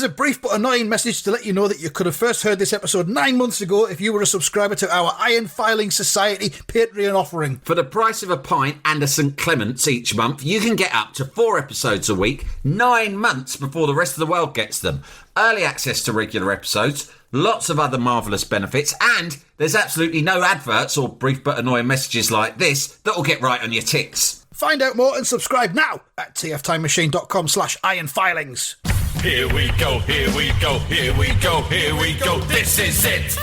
Here's a brief but annoying message to let you know that you could have first heard this episode 9 months ago if you were a subscriber to our Iron Filing Society Patreon offering. For the price of a pint and a St Clement's each month, you can get up to 4 episodes a week, 9 months before the rest of the world gets them. Early access to regular episodes, lots of other marvellous benefits, and there's absolutely no adverts or brief but annoying messages like this that will get right on your ticks. Find out more and subscribe now at tftimemachine.com/ironfilings. Here we go, here we go, here we go, here we go, this is it!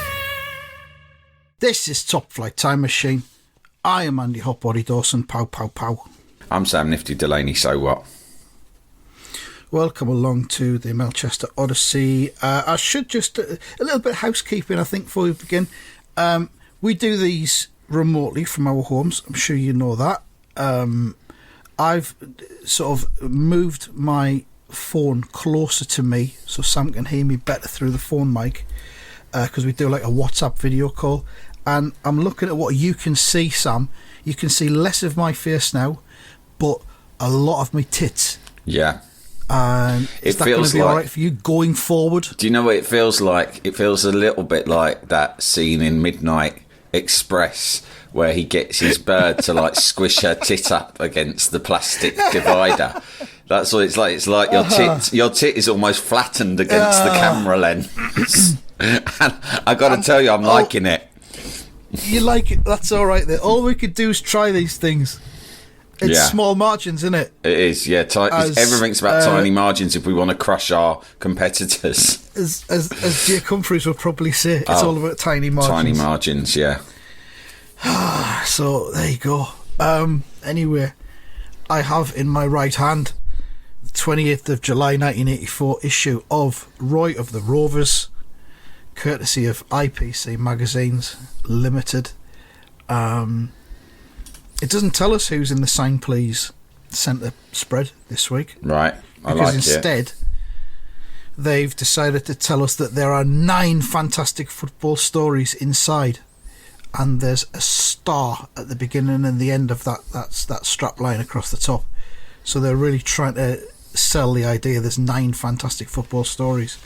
This is Top Flight Time Machine. I am Andy Hotbody Dawson, pow pow pow. I'm Sam Nifty Delaney, so what? Welcome along to the Melchester Odyssey. I should just, a little bit of housekeeping I think before we begin. We do these remotely from our homes, I'm sure you know that. I've sort of moved my phone closer to me so Sam can hear me better through the phone mic, because we do like a WhatsApp video call, and I'm looking at what you can see, Sam. You can see less of my face now, but a lot of my tits. Yeah. Is that going to be alright for you going forward? Do you know what it feels like? It feels a little bit like that scene in Midnight Express where he gets his bird to like squish her tit up against the plastic divider. That's what it's like. It's like your tit is almost flattened against the camera lens. And I got to tell you, I'm liking it. You like it? That's all right. Then all we could do is try these things. It's small margins, isn't it? It is, yeah. Everything's about tiny margins if we want to crush our competitors. As Jake Humphries would probably say, it's all about tiny margins. Tiny margins, yeah. So, there you go. Anyway, I have in my right hand the 28th of July 1984 issue of Roy of the Rovers, courtesy of IPC Magazines Limited. It doesn't tell us who's in the Sign Please centre spread this week. Right, because instead, they've decided to tell us that there are 9 fantastic football stories inside, and there's a star at the beginning and the end of that strap line across the top. So they're really trying to sell the idea there's 9 fantastic football stories.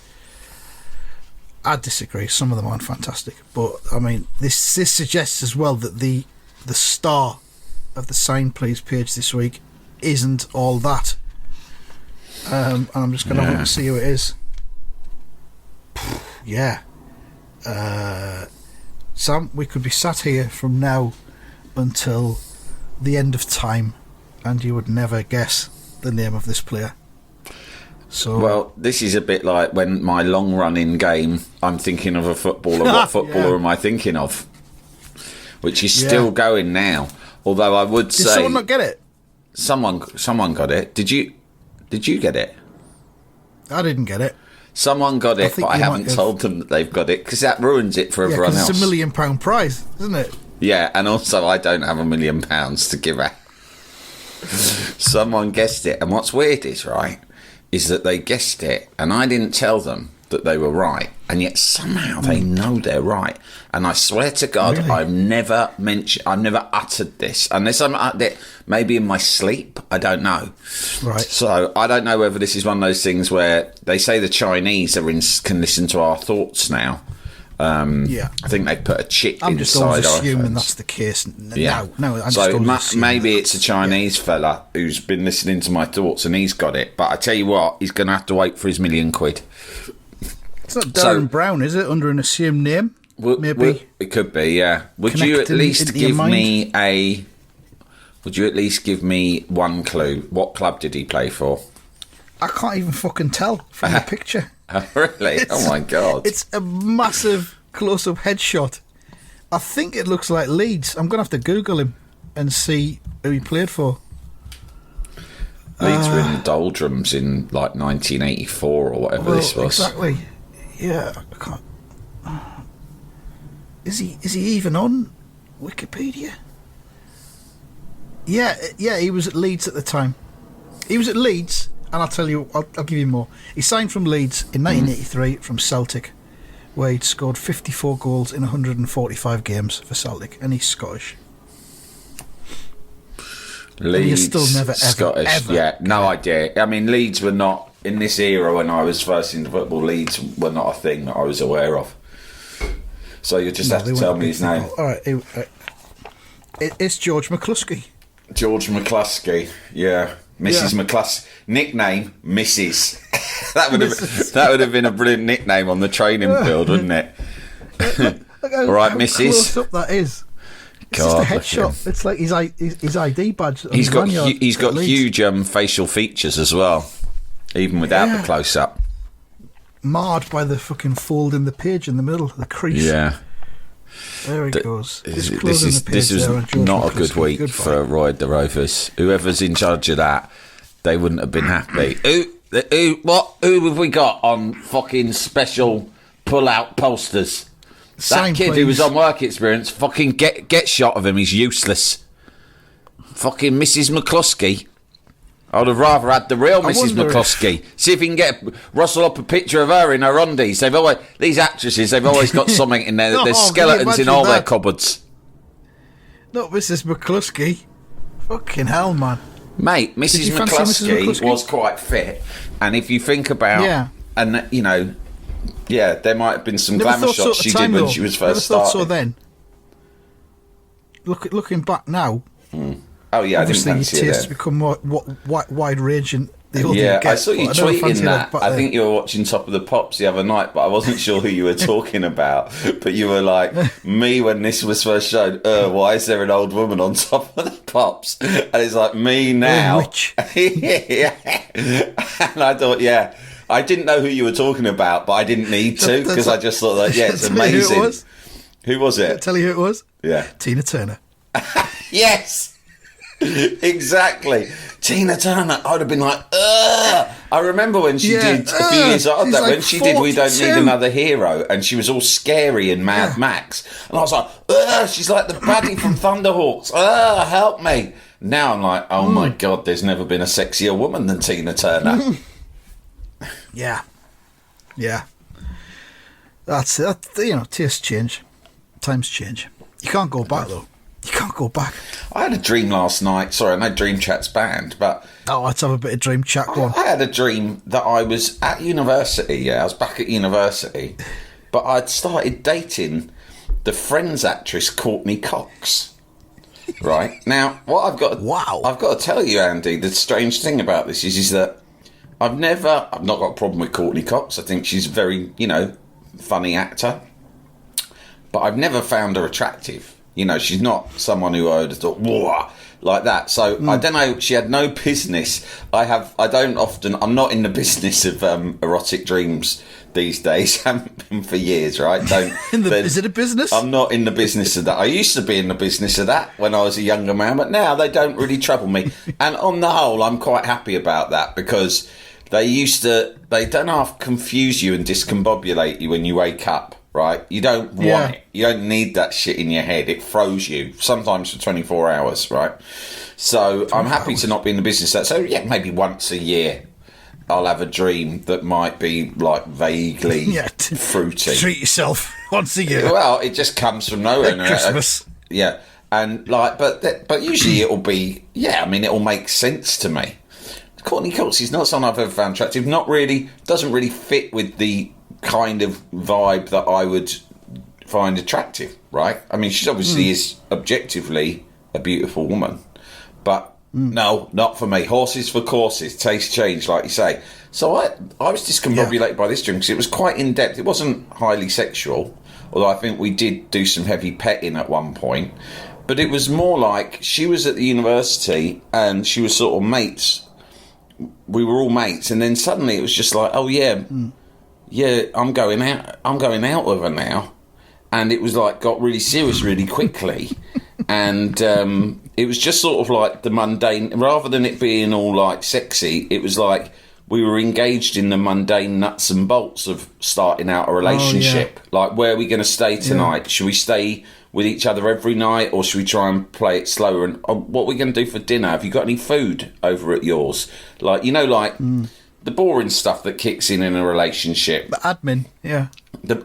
I disagree. Some of them aren't fantastic, but I mean, this suggests as well that the star of the Sign Please page this week isn't all that. And I'm just going to have a look and see who it is. Yeah. Sam, we could be sat here from now until the end of time and you would never guess the name of this player. So, well, this is a bit like when my long-running game, I'm thinking of a footballer. What footballer am I thinking of? Which is still going now. Although I would say... Did someone not get it? Someone got it. Did you get it? I didn't get it. Someone got it, but I haven't told them that they've got it, because that ruins it for everyone else. It's £1 million prize, isn't it? Yeah, and also I don't have £1 million to give out. Someone guessed it, and what's weird is that they guessed it, and I didn't tell them that they were right, and yet somehow they know they're right. And I swear to God, really? I've never uttered this, unless I'm uttered it maybe in my sleep. I don't know. Right. So I don't know whether this is one of those things where they say the Chinese can listen to our thoughts now. I think they put a chip inside. I'm just always assuming that's the case. Yeah. No. So maybe it's a Chinese fella who's been listening to my thoughts and he's got it. But I tell you what, he's going to have to wait for his £1 million. It's not Darren Brown, is it? Under an assumed name? Maybe it could be. Yeah. Would you at least give me one clue? What club did he play for? I can't even fucking tell from the picture. Oh, really? Oh my God! It's a massive close-up headshot. I think it looks like Leeds. I'm going to have to Google him and see who he played for. Leeds were in the doldrums in like 1984 or whatever this was. Exactly. Yeah, I can't. Is he even on Wikipedia? Yeah, he was at Leeds at the time. He was at Leeds, and I'll tell you, I'll give you more. He signed from Leeds in 1983 from Celtic, where he'd scored 54 goals in 145 games for Celtic, and he's Scottish. Leeds, still never, ever, Scottish, ever yeah, no idea. I mean, Leeds were not in this era when I was first into football, Leeds were not a thing that I was aware of. So you just have to tell me his name. All right, it's George McCluskey. George McCluskey, yeah. Mrs. McCluskey. Nickname, Mrs. that would have been a brilliant nickname on the training field, wouldn't it? All right, Mrs. Close up that is. It's just a headshot. It's like his ID badge. He's got huge facial features as well, even without the close up. Marred by the fucking fold in the page in the middle, the crease. Yeah. There he goes. This is not a good week for Roy the Rovers. Whoever's in charge of that, they wouldn't have been happy. Who have we got on fucking special pull-out posters? That kid who was on work experience, fucking get shot of him. He's useless. Fucking Mrs. McCluskey. I would have rather had the real Mrs. McCluskey. See if he can rustle up a picture of her in her undies. These actresses, they've always got something in there. There's skeletons in all their cupboards. Not Mrs. McCluskey. Fucking hell, man. Mate, Mrs. McCluskey was quite fit. And if you think about... And, you know... Yeah, there might have been some glamour shots she did when she was first starting. So then. Looking back now... Oh yeah, obviously I didn't fancy your tastes become more wide-ranging the older you get. I saw you tweeting that. I think you were watching Top of the Pops the other night, but I wasn't sure who you were talking about. But you were like, me when this was first shown, why is there an old woman on Top of the Pops? And it's like, me now. Yeah. And I thought, I didn't know who you were talking about, but I didn't need to, because I just thought that, it's amazing. Who was it? I'll tell you who it was? Yeah. Tina Turner. Yes! Exactly. Tina Turner, I would have been like, ugh. I remember when she did a few years after that, when she did We Don't Need Another Hero, and she was all scary in Mad Max. And I was like, ugh, she's like the baddie from Thunderhawks. Ugh, help me. Now I'm like, oh my God, there's never been a sexier woman than Tina Turner. Yeah. That's it. You know, tastes change. Times change. You can't go back, though. You can't go back. I had a dream last night. Sorry, I know Dream Chat's banned, but... Oh, let's have a bit of Dream Chat. Go on. I had a dream that I was at university. I was back at university, but I'd started dating the Friends actress Courtney Cox. Right? Now, what I've got to tell you, Andy, the strange thing about this is that I've not got a problem with Courtney Cox. I think she's a very, funny actor. But I've never found her attractive. She's not someone who I would have thought, whoa, like that. So I don't know. She had no business. I'm not in the business of erotic dreams these days. Haven't been for years, right? Is it a business? I'm not in the business of that. I used to be in the business of that when I was a younger man, but now they don't really trouble me. And on the whole, I'm quite happy about that, because they don't half confuse you and discombobulate you when you wake up. Right? You don't want it. You don't need that shit in your head. It froze you, sometimes for 24 hours, right? So I'm happy to not be in the business of that. So, maybe once a year I'll have a dream that might be, like, vaguely fruity. Treat yourself once a year. Well, it just comes from nowhere. Like Christmas. And, like, but usually it'll be, it'll make sense to me. Courtney Cox is not someone I've ever found attractive. Doesn't really fit with the kind of vibe that I would find attractive, right? I mean, she obviously is objectively a beautiful woman, but no, not for me. Horses for courses, taste change, like you say. So I was discombobulated by this dream because it was quite in-depth. It wasn't highly sexual, although I think we did do some heavy petting at one point, but it was more like she was at the university and she was sort of mates. We were all mates, and then suddenly it was just like, oh yeah, I'm going out with her now. And it was like, got really serious really quickly. And it was just sort of like the mundane, rather than it being all like sexy, it was like we were engaged in the mundane nuts and bolts of starting out a relationship. Like, where are we going to stay tonight? Should we stay with each other every night, or should we try and play it slower? And what are we going to do for dinner? Have you got any food over at yours? Like, the boring stuff that kicks in a relationship. The admin,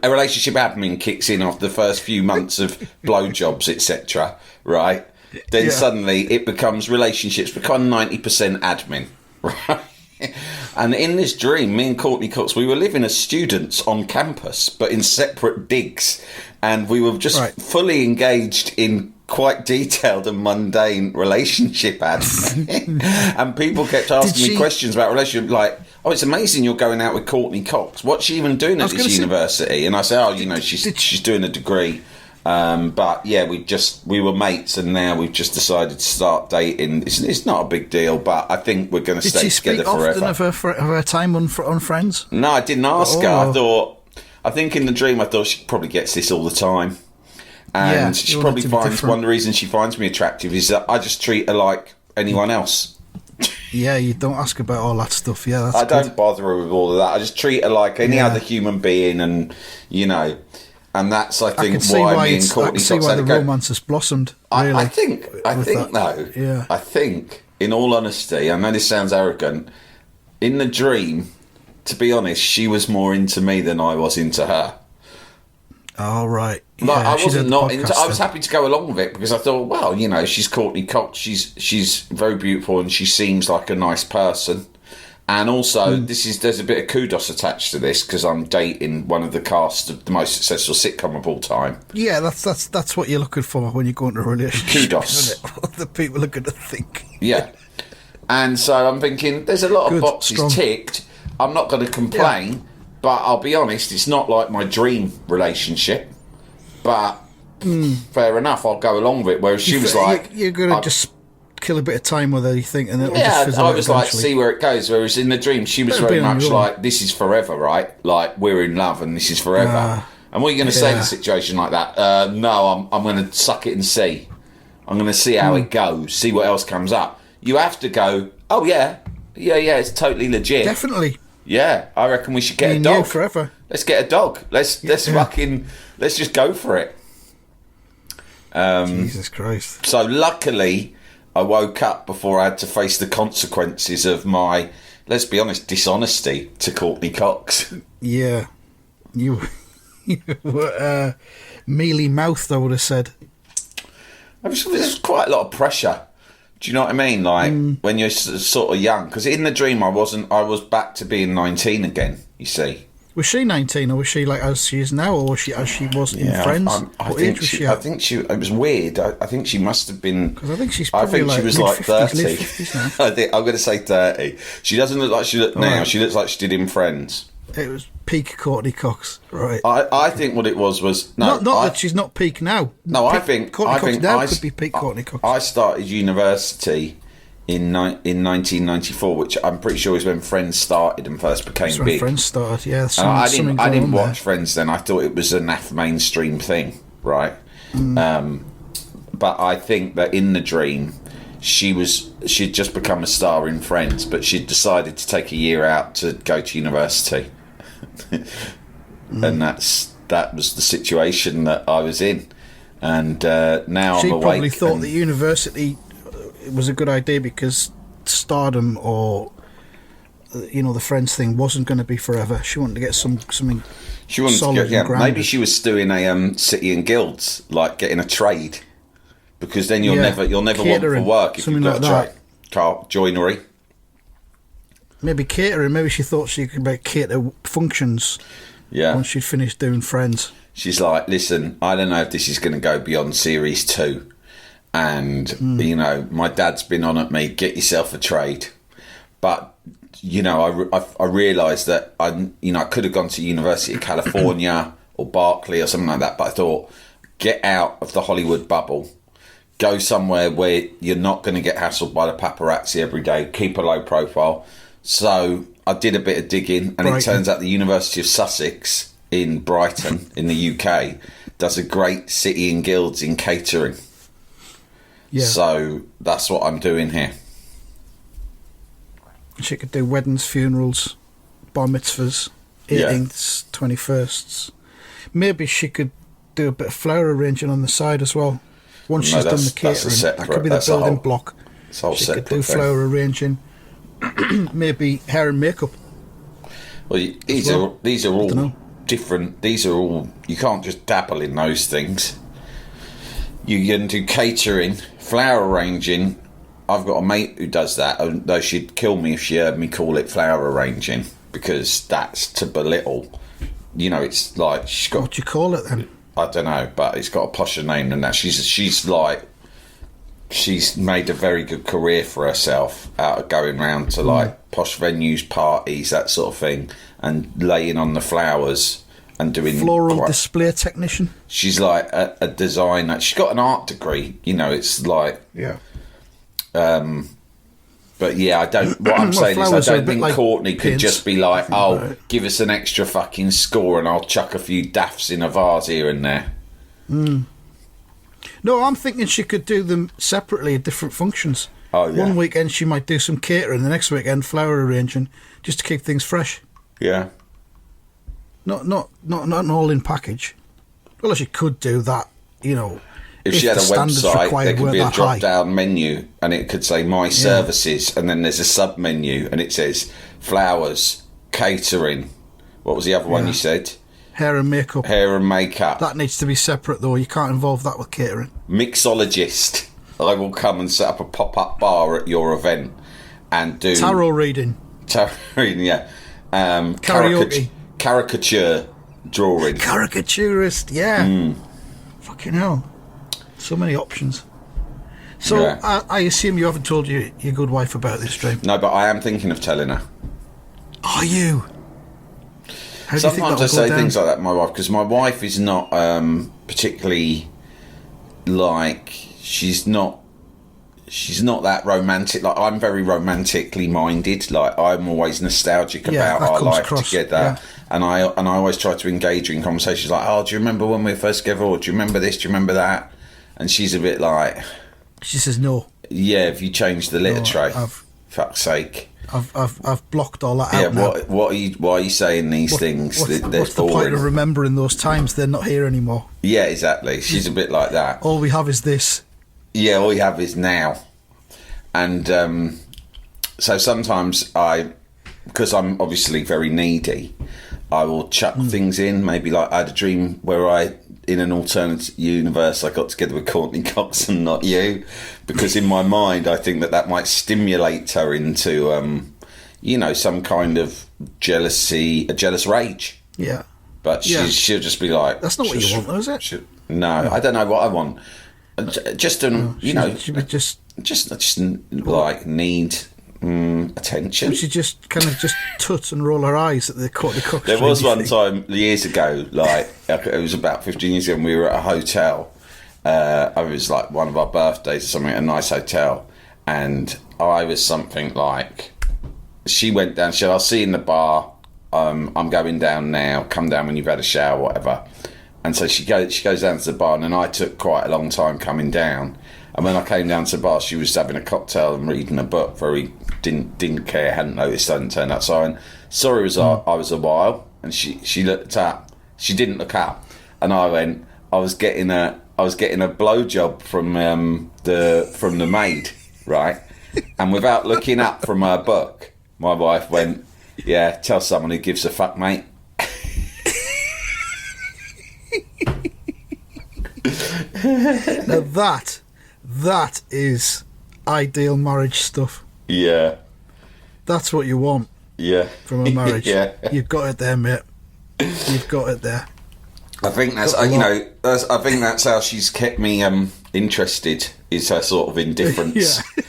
A relationship admin kicks in after the first few months of blowjobs, etc. Right? Then suddenly relationships become 90% admin. Right? And in this dream, me and Courtney Cox, we were living as students on campus, but in separate digs. And we were just fully engaged in quite detailed and mundane relationship ads. And people kept asking me questions about relationship, like, oh, it's amazing you're going out with Courtney Cox. What's she even doing at this university? And I say, oh, she's doing a degree. But yeah, we were mates, and now we've just decided to start dating. It's not a big deal, but I think we're going to stay together forever. Did she speak often of her time on Friends? No, I didn't ask her. I think in the dream I thought she probably gets this all the time, and she probably finds one of the reasons she finds me attractive is that I just treat her like anyone else. Yeah, you don't ask about all that stuff. Yeah, that's I don't bother her with all of that. I just treat her like any other human being, and and that's I think why me and Courtney Cox had the romance has blossomed. Really, I think though. Yeah. I think, in all honesty, I know this sounds arrogant. In the dream, to be honest, she was more into me than I was into her. Oh, right. Like, I wasn't not into. I was happy to go along with it because I thought, well, she's Courtney Cox. She's very beautiful and she seems like a nice person. And also, there's a bit of kudos attached to this because I'm dating one of the cast of the most successful sitcom of all time. Yeah, that's what you're looking for when you go into a relationship. Kudos. What the people are going to think. Yeah. And so I'm thinking, there's a lot of boxes ticked. I'm not going to complain, but I'll be honest, it's not like my dream relationship. But fair enough, I'll go along with it. Whereas she was like... You're going to just kill a bit of time with her, you think, and it'll just fizzle I was like, see where it goes. Whereas in the dream, she was very much like, this is forever, right? Like, we're in love and this is forever. And what are you going to say in a situation like that? No, I'm going to suck it and see. I'm going to see how it goes, see what else comes up. You have to go, oh, yeah, it's totally legit. Definitely. Yeah, I reckon we should get a dog. Forever. Let's get a dog. Let's just go for it. Jesus Christ. So luckily, I woke up before I had to face the consequences of my, let's be honest, dishonesty to Courtney Cox. Yeah. You were mealy-mouthed, I would have said. There's quite a lot of pressure. Do you know what I mean? Like, when you're sort of young. Because in the dream, I was back to being 19 again, you see. Was she 19, or was she like as she is now, or was she as she was in Friends? What age was she at? I think she. It was weird. I think she must have been. Because I think she's probably she was like 30. I think I'm going to say 30. She doesn't look like she looked now. Right. She looks like she did in Friends. It was peak Courtney Cox, right? I think what it was not that she's not peak now. No, I think Courtney Cox now could be peak Courtney Cox. I started university in 1994, which I'm pretty sure is when Friends started and first became big. When Friends started, yeah. I didn't watch Friends then. I thought it was a naff mainstream thing, right? But I think that in the dream, she'd just become a star in Friends, but she'd decided to take a year out to go to university. And that was the situation that I was in. And now I'm awake. She probably thought that university was a good idea because stardom or the Friends thing wasn't going to be forever. She wanted to get something. She wanted solid to get, maybe she was doing a City and Guilds, like getting a trade, because then you'll never want for work if you've got a trade. Car joinery. Maybe catering. Maybe she thought she could cater functions. Yeah. Once she'd finished doing Friends. She's like, listen, I don't know if this is going to go beyond series 2. And, my dad's been on at me, get yourself a trade. But, I realised that, I could have gone to University of California or Berkeley or something like that. But I thought, get out of the Hollywood bubble. Go somewhere where you're not going to get hassled by the paparazzi every day. Keep a low profile. So I did a bit of digging, and it turns out the University of Sussex in Brighton, in the UK, does a great City and Guilds in catering. Yeah. So that's what I'm doing here. She could do weddings, funerals, bar mitzvahs, 18ths, 21st. Maybe she could do a bit of flower arranging on the side as well. Once she's done the catering, that could be the building block. She could do flower arranging. Maybe hair and makeup. Well, these are all different. These are all, you can't just dabble in those things. You can do catering, flower arranging, I've got a mate who does that, though she'd kill me if she heard me call it flower arranging, because that's to belittle. You know, it's like she's got... What do you call it then? I don't know, but it's got a posher name than that. She's made a very good career for herself out of going round to like posh venues, parties, that sort of thing, and laying on the flowers and doing floral display technician. She's like a designer. She's got an art degree. You know, it's like But yeah, I don't. What I'm saying is, I don't think like Courtney could just be like, "Oh, give us an extra fucking score, and I'll chuck a few daffs in a vase here and there." No, I'm thinking she could do them separately at different functions. Oh yeah. One weekend she might do some catering, the next weekend flower arranging, just to keep things fresh. Yeah. Not an all-in package. Well, she could do that, you know. If she had a website, there could be a drop-down menu, and it could say "My Services," and then there's a sub-menu, and it says flowers, catering. What was the other one you said? Hair and makeup. Hair and makeup. That needs to be separate, though. You can't involve that with catering. Mixologist. I will come and set up a pop-up bar at your event and do... Tarot reading. Tarot reading, yeah. Karaoke. Caricature drawing. Caricaturist, yeah. Fucking hell. So many options. So, I assume you haven't told your good wife about this dream? No, but I am thinking of telling her. Are you? Sometimes I say things like that to my wife, because my wife is not particularly, like, she's not that romantic. Like, I'm very romantically minded. Like, I'm always nostalgic about our life together. And I always try to engage her in conversations like, "Oh, do you remember when we were first together? Or do you remember this? Do you remember that?" And she's a bit like... She says no. Yeah, have you changed the litter tray? Fuck's sake. I've blocked all that out now. Why are you saying these things? What's the point of remembering those times? They're not here anymore. Yeah, exactly. She's a bit like that. All we have is this. Yeah, all we have is now. And so sometimes because I'm obviously very needy, I will chuck things in. Maybe like I had a dream where in an alternate universe, I got together with Courtney Cox and not you, because in my mind, I think that might stimulate her into, some kind of jealousy, a jealous rage. Yeah. But she'll just be like... That's not what you want, though, is it? No, I don't know what I want. Just, just like need... attention. She just kind of tut and roll her eyes at the Courtney Cox. There was one time years ago, like it was about 15 years ago, and we were at a hotel. It was like one of our birthdays or something, a nice hotel, and I was something like, she went down. She said, "I'll see you in the bar. I'm going down now. Come down when you've had a shower, whatever." And so she goes down to the bar, and then I took quite a long time coming down. And when I came down to the bar, she was having a cocktail and reading a book. Very didn't care, hadn't noticed, hadn't turned up. So I was a while, and she looked up. She didn't look up, and I went. I was getting a blowjob from the maid, right? And without looking up from her book, my wife went, "Yeah, tell someone who gives a fuck, mate." Now that is ideal marriage stuff. Yeah. That's what you want. Yeah. From a marriage. Yeah. You've got it there, mate. You've got it there. I think that's I think that's how she's kept me interested, is her sort of indifference. Yeah.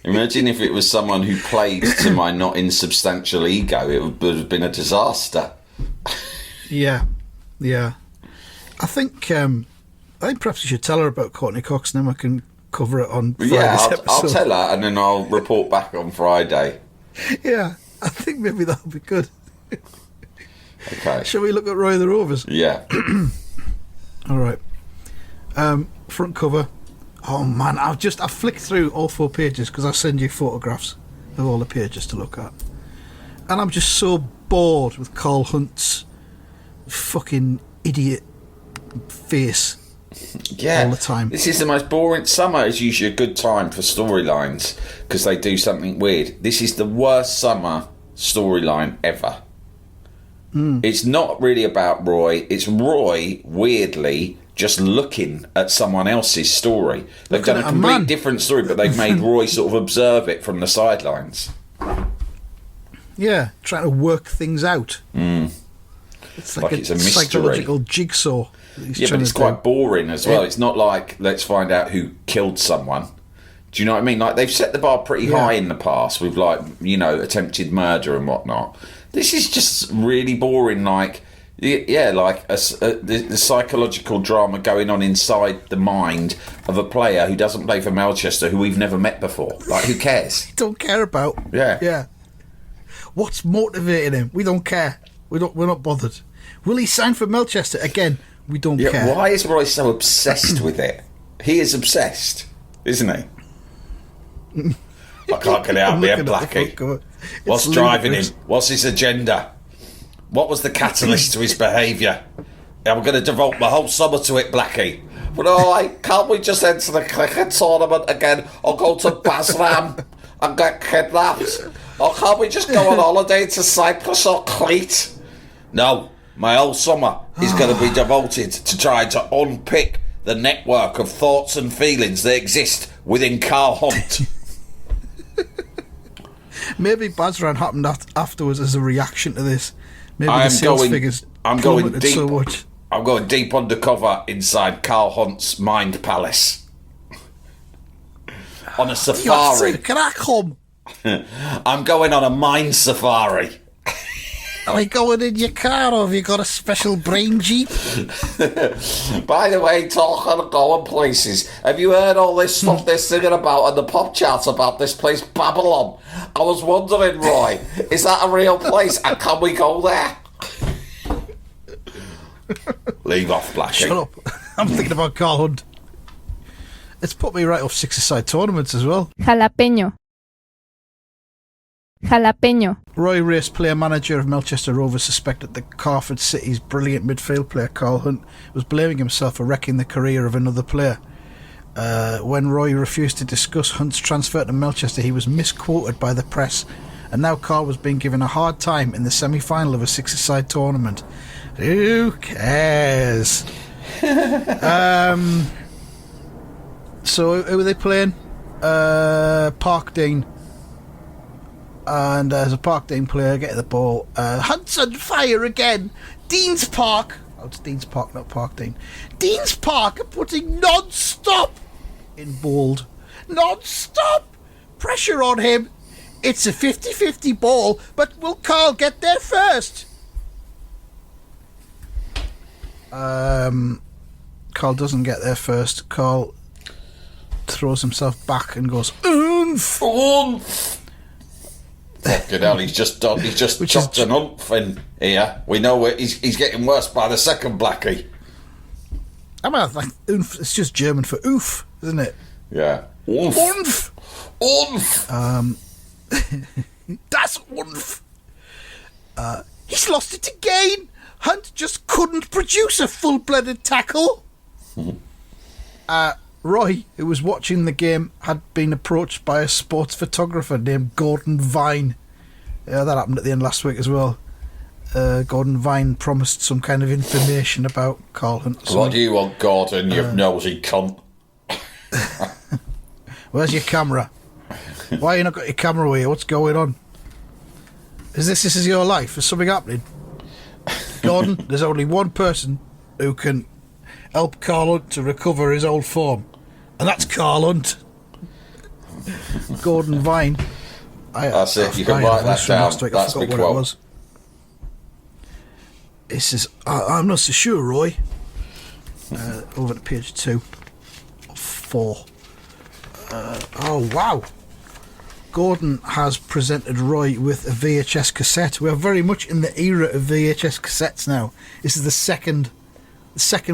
Imagine if it was someone who played to my not insubstantial ego, it would have been a disaster. Yeah. I think perhaps you should tell her about Courtney Cox, and then we can cover it on Friday's episode. I'll tell her, and then I'll report back on Friday. Yeah, I think maybe that'll be good. Okay. Shall we look at Roy of the Rovers? Yeah. All right. Front cover. Oh man, I've flicked through all 4 pages because I send you photographs of all the pages to look at, and I'm just so bored with Carl Hunt's fucking idiot face. Yeah, all the time. This is the most boring. Summer is usually a good time for storylines because they do something weird. This is the worst summer storyline ever. It's not really about Roy. It's Roy, weirdly, just looking at someone else's story. They've done a complete different story, but they've made Roy sort of observe it from the sidelines. Yeah, trying to work things out. It's like it's a mystery. Psychological jigsaw. Yeah, but it's quite boring as well. It's not like, let's find out who killed someone. Do you know what I mean? Like, they've set the bar pretty high in the past with, like, you know, attempted murder and whatnot. This is just really boring, like, like the psychological drama going on inside the mind of a player who doesn't play for Melchester, who we've never met before. Like, who cares? Don't care about. Yeah. What's motivating him? We don't care. We're not bothered. Will he sign for Melchester again? We don't care. Why is Roy so obsessed with it? He is obsessed, isn't he? I can't get it out there, Blackie. What's driving him? What's his agenda? What was the catalyst to his behaviour? I'm going to devote my whole summer to it, Blackie. But can't we just enter the cricket tournament again, or go to Basram and get kidnapped? Or can't we just go on holiday to Cyprus or Crete? No, my whole summer is going to be devoted to trying to unpick the network of thoughts and feelings that exist within Carl Hunt. Maybe Basran happened afterwards as a reaction to this. Maybe the sales figures plummeted deep, so much. I'm going deep undercover inside Carl Hunt's mind palace. On a safari. Can I come? I'm going on a mind safari. Are we going in your car, or have you got a special brain jeep? By the way, talking of going places, have you heard all this stuff they're singing about in the pop charts about this place, Babylon? I was wondering, Roy, is that a real place, and can we go there? Leave off, Blackie. Shut up. I'm thinking about Carl Hunt. It's put me right off six-a-side tournaments as well. Jalapeño. Roy Race, player-manager of Melchester Rovers, suspected that Carford City's brilliant midfield player Carl Hunt was blaming himself for wrecking the career of another player. When Roy refused to discuss Hunt's transfer to Melchester, he was misquoted by the press, and now Carl was being given a hard time in the semi-final of a six-a-side tournament. Who cares? So who were they playing? Parkdean. And as a Parkdean player, get the ball. Hunt's on fire again. Dean's Park. Oh, it's Dean's Park, not Parkdean. Dean's Park are putting non-stop in bold. Non-stop pressure on him. It's a 50-50 ball, but will Carl get there first? Carl doesn't get there first. Carl throws himself back and goes, oomph! Oomph! Fucking hell, he's just chopped an oomph in here. We know he's getting worse by the second, Blackie. I mean, like, oomph, it's just German for oof, isn't it? Yeah. Oomph! Oomph! Oomph! Das oomph! He's lost it again! Hunt just couldn't produce a full-blooded tackle. Roy, who was watching the game, had been approached by a sports photographer named Gordon Vine. Yeah, that happened at the end last week as well. Gordon Vine promised some kind of information about Carl Hunt. What do you want, Gordon, you nosy cunt? Where's your camera? Why you not got your camera with you? What's going on? Is this is your life? Is something happening? Gordon, there's only one person who can help Carl Hunt to recover his old form, and that's Carl Hunt. Gordon Vine. That's it. You can write that down. That's the quote. It says, I'm not so sure, Roy. Over to page 2 of 4. Oh, wow. Gordon has presented Roy with a VHS cassette. We are very much in the era of VHS cassettes now. This is the second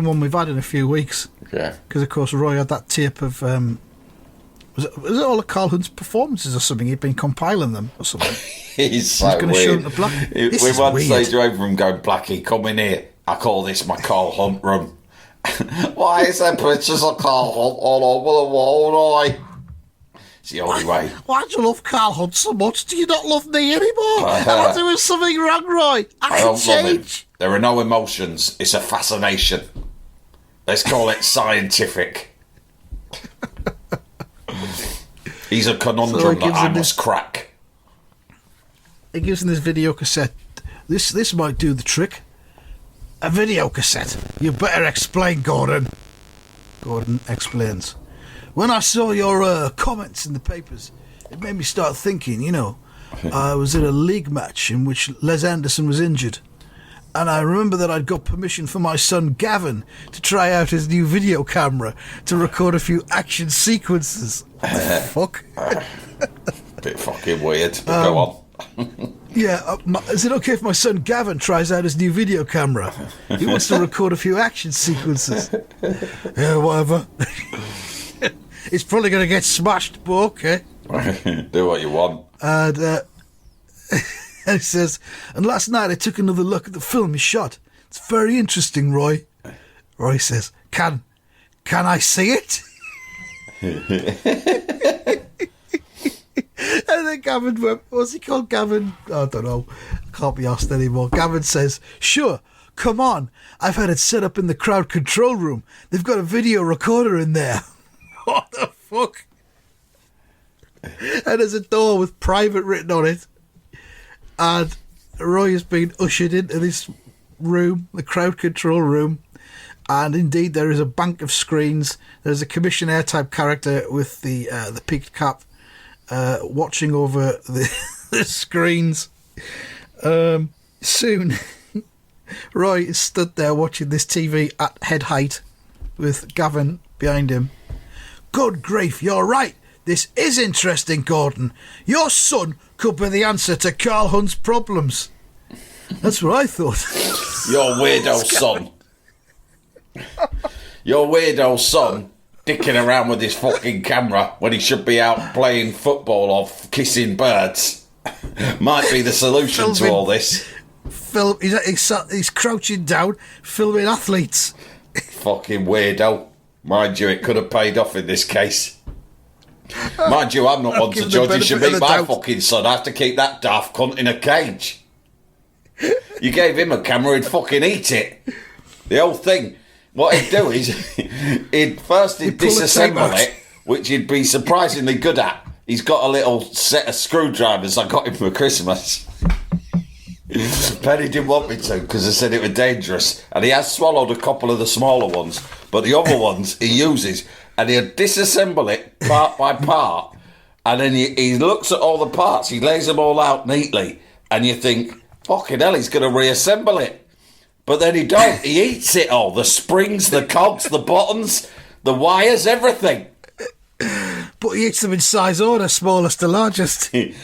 one we've had in a few weeks. Yeah. Because, of course, Roy had that tape of... was it all of Carl Hunt's performances or something? He'd been compiling them or something. He's so going to show them to Blackie. We once say drove from going, Blackie, come in here. I call this my Carl Hunt room. Why is there pictures of Carl Hunt all over the wall, Roy? It's the only way. Why do you love Carl Hunt so much? Do you not love me anymore? Am I doing something wrong, Roy? I don't love him. change. There are no emotions. It's a fascination. Let's call it scientific. He's a conundrum that I must crack. He gives him this video cassette. This might do the trick. A video cassette. You better explain, Gordon. Gordon explains. When I saw your comments in the papers, it made me start thinking, I was in a league match in which Les Anderson was injured. And I remember that I'd got permission from my son Gavin to try out his new video camera to record a few action sequences. What the fuck? Bit fucking weird, but go on. Yeah, is it okay if my son Gavin tries out his new video camera? He wants to record a few action sequences. Yeah, whatever. It's probably going to get smashed, but okay. Do what you want. And he says, and last night I took another look at the film he shot. It's very interesting, Roy. Roy says, Can I see it? And then Gavin went, what's he called, Gavin? I don't know. Can't be asked anymore. Gavin says, sure, come on. I've had it set up in the crowd control room. They've got a video recorder in there. What the fuck? And there's a door with private written on it. And Roy has been ushered into this room, the crowd control room. And indeed, there is a bank of screens. There's a commissionaire type character with the peaked cap watching over the screens. Soon, Roy is stood there watching this TV at head height with Gavin behind him. Good grief, you're right. This is interesting, Gordon. Your son could be the answer to Carl Hunt's problems. That's what I thought. Your weirdo son. Your weirdo son dicking around with his fucking camera when he should be out playing football or kissing birds might be the solution to all this. He's crouching down, filming athletes. Fucking weirdo. Mind you, it could have paid off in this case. Mind you, I'm not one to judge. You should meet my fucking son. I have to keep that daft cunt in a cage. You gave him a camera, he'd fucking eat it. The whole thing. What he'd do is, he'd disassemble it, which he'd be surprisingly good at. He's got a little set of screwdrivers I got him for Christmas. Penny didn't want me to because I said it was dangerous, and he has swallowed a couple of the smaller ones, but the other ones he uses, and he'll disassemble it part by part, and then he looks at all the parts, he lays them all out neatly, and you think, fucking hell, he's going to reassemble it. But then he don't. He eats it all. The springs, the cogs, the buttons, the wires, everything. But he eats them in size order, smallest to largest. And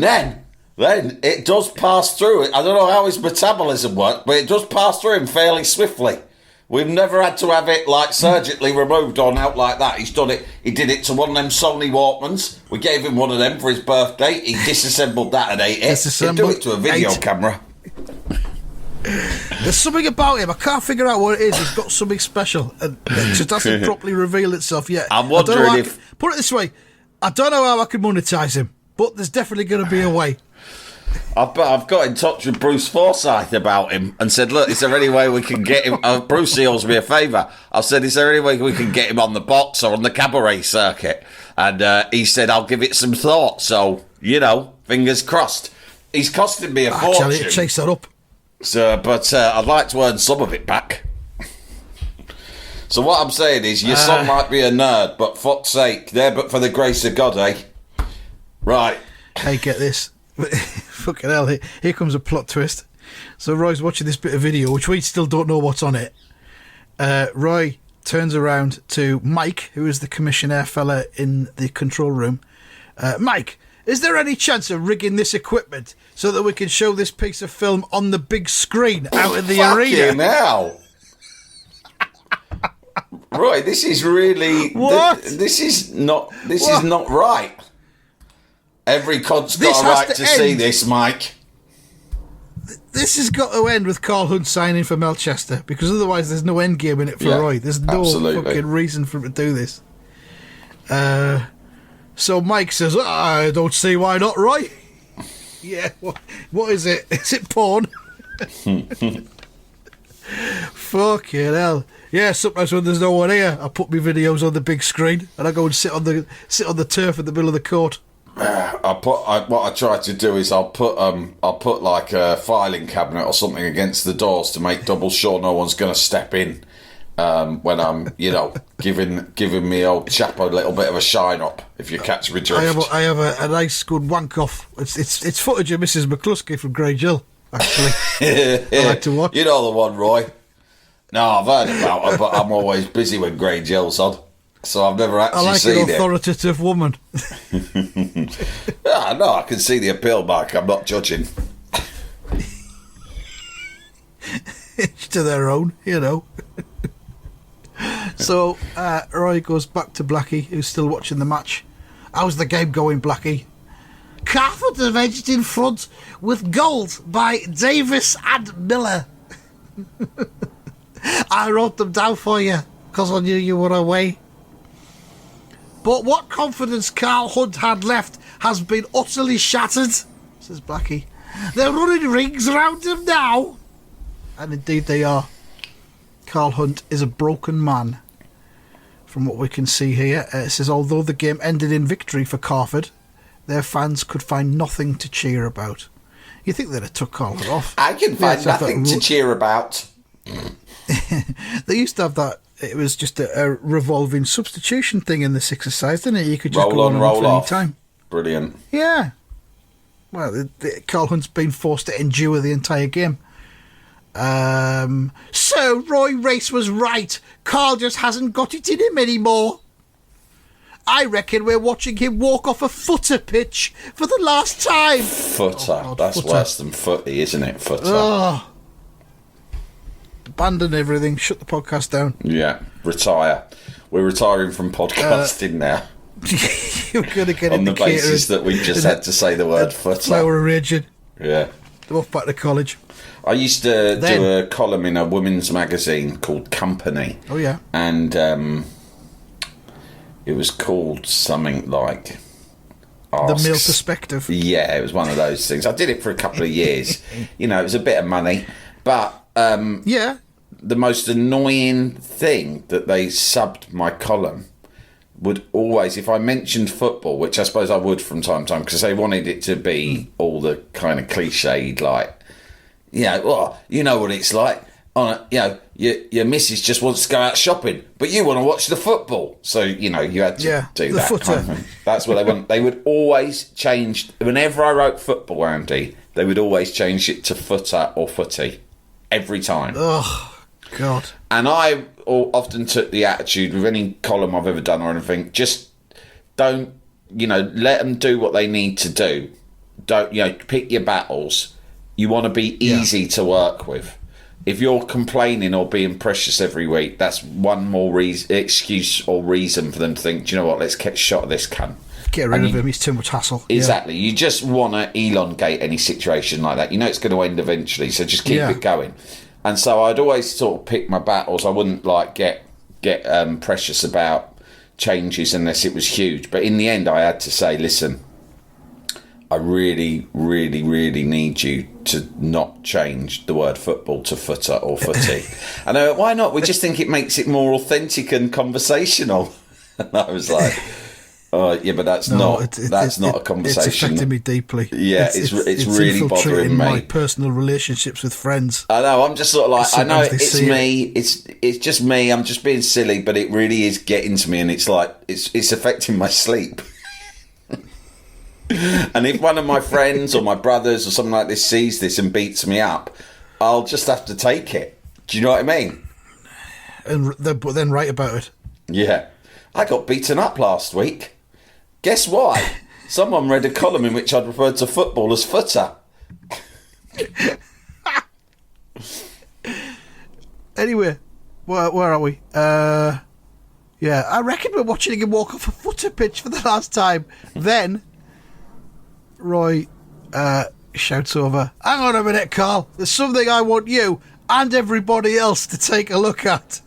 then it does pass through. I don't know how his metabolism works, but it does pass through him fairly swiftly. We've never had to have it like surgically removed or out like that. He's done it. He did it to one of them Sony Walkmans. We gave him one of them for his birthday. He disassembled that and ate it. He'd do it to a video camera. There's something about him. I can't figure out what it is. He's got something special, and it just hasn't properly revealed itself yet. I'm wondering if... Put it this way, I don't know how I can monetise him, but there's definitely going to be a way. I've got in touch with Bruce Forsyth about him and said, look, is there any way we can get him... Bruce owes me a favour. I said, is there any way we can get him on the box or on the cabaret circuit? And he said, I'll give it some thought. So, fingers crossed. He's costing me a fortune. Actually, chase that up. So, but I'd like to earn some of it back. So what I'm saying is, your son might be a nerd, but fuck's sake, there but for the grace of God, eh? Right. Hey, get this. Fucking hell, here comes a plot twist. So Roy's watching this bit of video, which we still don't know what's on it. Roy turns around to Mike, who is the commissionaire fella in the control room. Mike, is there any chance of rigging this equipment so that we can show this piece of film on the big screen out in the arena? Now, Roy, this is really what? This is not right. Every cod's got a right to see this, Mike. This has got to end with Carl Hunt signing for Melchester, because otherwise there's no end game in it for Roy. There's no fucking reason for him to do this. So Mike says, I don't see why not, Roy. Yeah, what is it? Is it porn? Fucking hell. Yeah, sometimes when there's no one here, I put my videos on the big screen and I go and sit on the turf in the middle of the court. What I try to do is I'll put like a filing cabinet or something against the doors to make double sure no one's going to step in when I'm, giving me old chap a little bit of a shine up, if you catch me drift. I have a nice good wank off. It's footage of Mrs. McCluskey from Grange Hill, actually. I like to watch. You know the one, Roy. No, I've heard about her, but I'm always busy when Grange Hill's on, so I've never actually seen it. I like an authoritative woman. No, I can see the appeal, Mark. I'm not judging. Each to their own, So Roy goes back to Blackie, who's still watching the match. How's the game going, Blackie? Carford have edged in front with goals by Davis and Miller. I wrote them down for you because I knew you were away. But what confidence Carl Hunt had left has been utterly shattered, says Blackie. They're running rings around him now. And indeed they are. Carl Hunt is a broken man, from what we can see here. It says, although the game ended in victory for Carford, their fans could find nothing to cheer about. You think they'd have took Carford off? I can find nothing to cheer about. They used to have that. It was just a revolving substitution thing in the six-a-side, didn't it? You could just roll go on, roll off. Any time. Brilliant. Yeah. Well, Carl Hunt's been forced to endure the entire game. So Roy Race was right. Carl just hasn't got it in him anymore. I reckon we're watching him walk off a footer pitch for the last time. Footer. Oh, God, that's footer. Worse than footy, isn't it? Footer. Oh. Abandon everything. Shut the podcast down. Yeah. Retire. We're retiring from podcasting now. You're going to get on the basis that we just had to say the word footer. Flower raging. Yeah. They're off back to college. I used to do a column in a women's magazine called Company. Oh, yeah. And it was called something like... The Male Perspective. Yeah, it was one of those things. I did it for a couple of years. It was a bit of money. But yeah, the most annoying thing that they subbed my column would always, if I mentioned football, which I suppose I would from time to time, because they wanted it to be all the kind of cliched, like, well, you know what it's like. Your missus just wants to go out shopping, but you want to watch the football. So, you had to do that footer. kind of thing. That's what they want. They would always change, whenever I wrote football, Andy, they would always change it to footer or footy. Every time. Oh, God. And I often took the attitude with any column I've ever done or anything, just don't, let them do what they need to do. Don't, pick your battles. You want to be easy to work with. If you're complaining or being precious every week, that's one more excuse or reason for them to think, do you know what, let's get a shot of this cunt. Get rid of him, he's too much hassle. Exactly. You just want to elongate any situation like that. It's going to end eventually, so just keep it going. And so I'd always sort of pick my battles. I wouldn't get precious about changes unless it was huge. But in the end, I had to say, listen, I really, really, really need you to not change the word football to footer or footy. And I went, why not? We just think it makes it more authentic and conversational. And I was like... yeah, but that's not a conversation. It's affecting me deeply. Yeah, it's really bothering me. My personal relationships with friends. I know. I'm just sort of like, sometimes I know it's me. It's just me. I'm just being silly, but it really is getting to me, and it's like it's affecting my sleep. And if one of my friends or my brothers or something like this sees this and beats me up, I'll just have to take it. Do you know what I mean? And then write about it. Yeah, I got beaten up last week. Guess why? Someone read a column in which I'd referred to football as footer. Anyway, where are we? I reckon we're watching him walk off a footer pitch for the last time. Then Roy shouts over, hang on a minute, Carl. There's something I want you and everybody else to take a look at.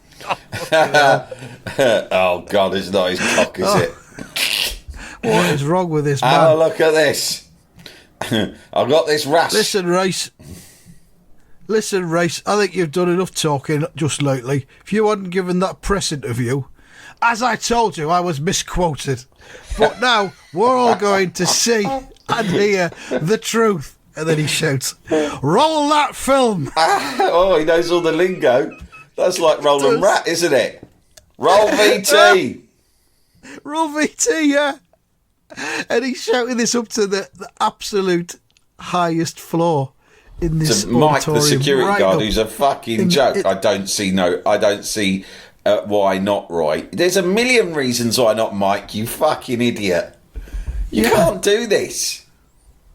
Oh, God, it's not his cock, is it? What is wrong with this man? Oh, look at this. I've got this rash. Listen, Race, I think you've done enough talking just lately. If you hadn't given that press interview, as I told you, I was misquoted. But now we're all going to see and hear the truth. And then he shouts, roll that film. Oh, he knows all the lingo. That's like Roland Rat, isn't it? Roll VT. Roll VT, yeah. And he's shouting this up to the absolute highest floor in this to Mike, the auditorium, security guard, who's a fucking joke. I don't see why not, Roy. There's a million reasons why not, Mike, you fucking idiot. You can't do this.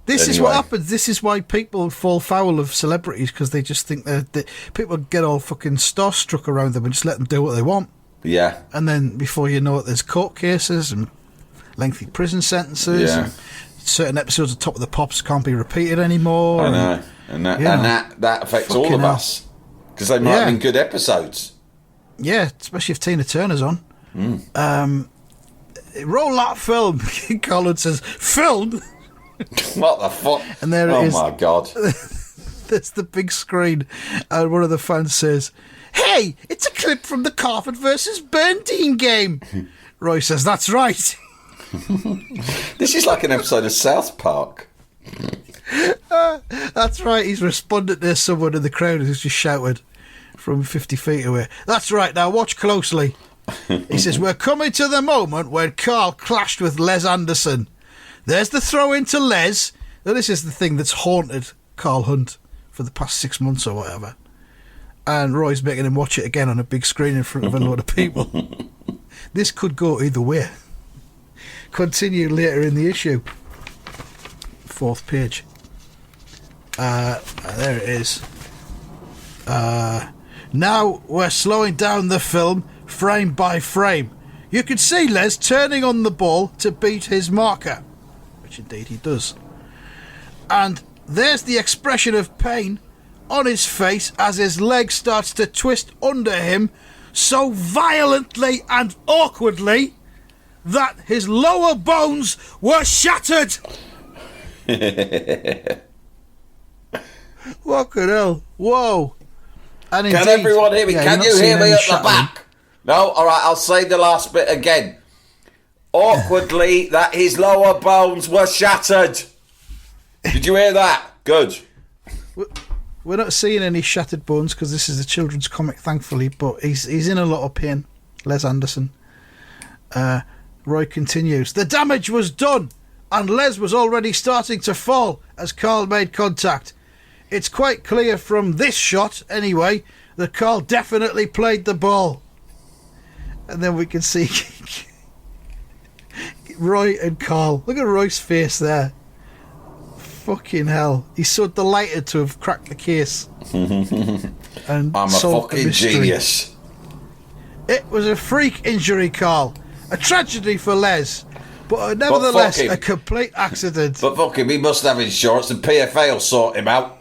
This is what happens. This is why people fall foul of celebrities, because they just think that people get all fucking starstruck around them and just let them do what they want. Yeah. And then before you know it, there's court cases and lengthy prison sentences. Yeah. And certain episodes of Top of the Pops can't be repeated anymore. I know. And that affects all of us. Because they might have been good episodes. Yeah, especially if Tina Turner's on. Roll that film. Colin says, film? What the fuck? And there it is. Oh my God. That's the big screen. And one of the fans says, hey, it's a clip from the Carford versus Bernstein game. Roy says, that's right. This is like an episode of South Park. That's right. He's responded to someone in the crowd who's just shouted from 50 feet away. That's right. Now watch closely. He says, we're coming to the moment when Carl clashed with Les Anderson. There's the throw into Les. Now, this is the thing that's haunted Carl Hunt for the past 6 months or whatever. And Roy's making him watch it again on a big screen in front of a load of people. This could go either way. Continue later in the issue. 4th page. There it is. Now we're slowing down the film frame by frame. You can see Les turning on the ball to beat his marker, which indeed he does. And there's the expression of pain on his face as his leg starts to twist under him so violently and awkwardly that his lower bones were shattered. Fucking hell. Whoa. And indeed, can everyone hear me? Can you hear me at the back? No? Alright, I'll say the last bit again. Awkwardly, that his lower bones were shattered. Did you hear that? Good. We're not seeing any shattered bones because this is a children's comic, thankfully, but he's in a lot of pain. Les Anderson. Roy continues. The damage was done, and Les was already starting to fall as Carl made contact. It's quite clear from this shot, anyway, that Carl definitely played the ball. And then we can see Roy and Carl. Look at Roy's face there. Fucking hell. He's so delighted to have cracked the case. And I'm a fucking genius. It was a freak injury, Carl. A tragedy for Les. But nevertheless, a complete accident. But fuck him, he must have insurance and PFA will sort him out.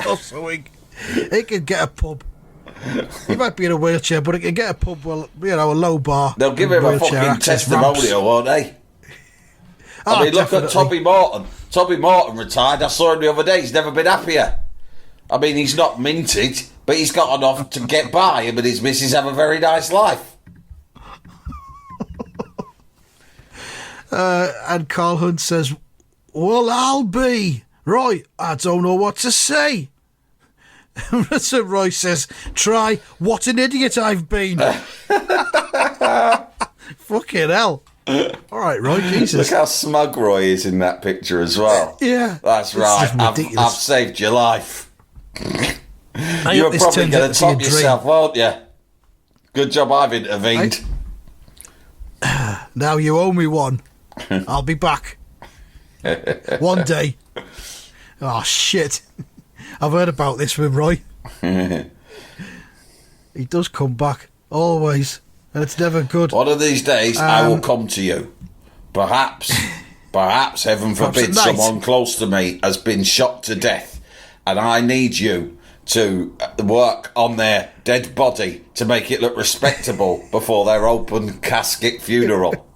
Also, he could get a pub. He might be in a wheelchair, but he can get a pub, well, you know, a low bar. They'll give him a fucking testimonial, won't they? I mean, look at Toby Morton. Toby Morton retired. I saw him the other day. He's never been happier. I mean, he's not minted, but he's got enough to get by. Him and his missus have a very nice life. And Carl Hunt says, well, I'll be. Roy, I don't know what to say. So Roy says, try what an idiot I've been. Fucking hell. All right, Roy, Jesus. Look how smug Roy is in that picture as well. Yeah. That's right. I've saved your life. You were probably going to top yourself, weren't you? Good job I've intervened. Now you owe me one. I'll be back. One day. Oh, shit. I've heard about this with Roy. He does come back. Always. And it's never good. One of these days, I will come to you. Perhaps, heaven forbid, someone close to me has been shot to death, and I need you to work on their dead body to make it look respectable before their open casket funeral.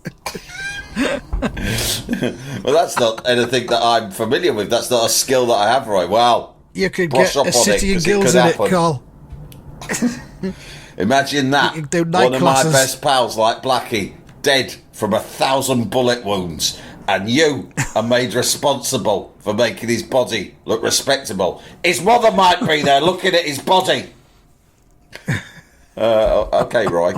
Well, that's not anything that I'm familiar with. That's not a skill that I have, Roy. Well, You could brush get up a on City it, and 'cause it Guilds could in it, happen. Carl. Imagine that. You can do night One classes. of my best pals, like Blackie, dead from 1,000 bullet wounds, and you are made responsible for making his body look respectable. His mother might be there looking at his body. Okay, Roy.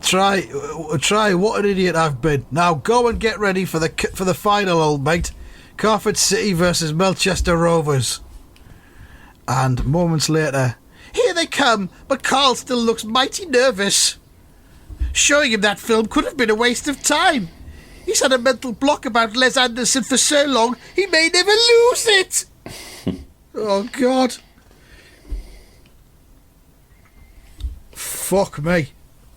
Try. What an idiot I've been. Now go and get ready for the final, old mate. Carford City versus Melchester Rovers. And moments later, here they come, but Carl still looks mighty nervous. Showing him that film could have been a waste of time. He's had a mental block about Les Anderson for so long, he may never lose it. Oh, God. Fuck me.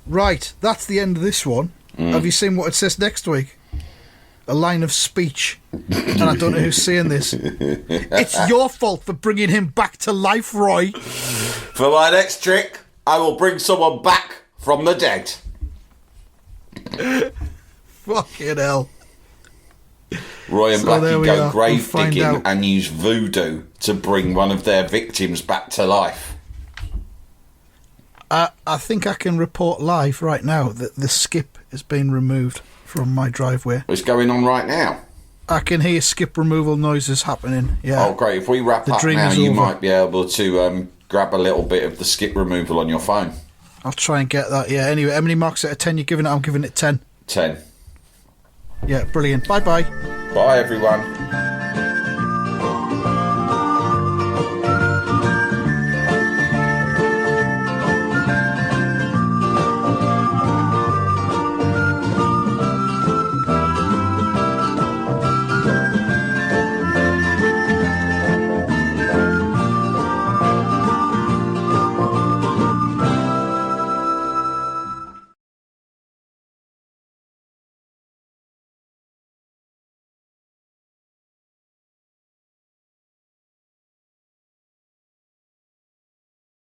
Right, that's the end of this one. Have you seen what it says next week? A line of speech. And I don't know who's saying this. It's your fault for bringing him back to life, Roy. For my next trick, I will bring someone back from the dead. Fucking hell. Roy and So there Blackie we go are. We'll grave find digging out. and use voodoo to bring one of their victims back to life. I think I can report live right now that the skip has been removed from my driveway. What's going on right now? I can hear skip removal noises happening. Yeah. Oh, great. If we wrap The up dream now, is you over. might be able to grab a little bit of the skip removal on your phone. I'll try and get that. Yeah. Anyway, how many marks out of 10 you giving it? I'm giving it 10. 10. Yeah, brilliant. Bye-bye. Bye, everyone.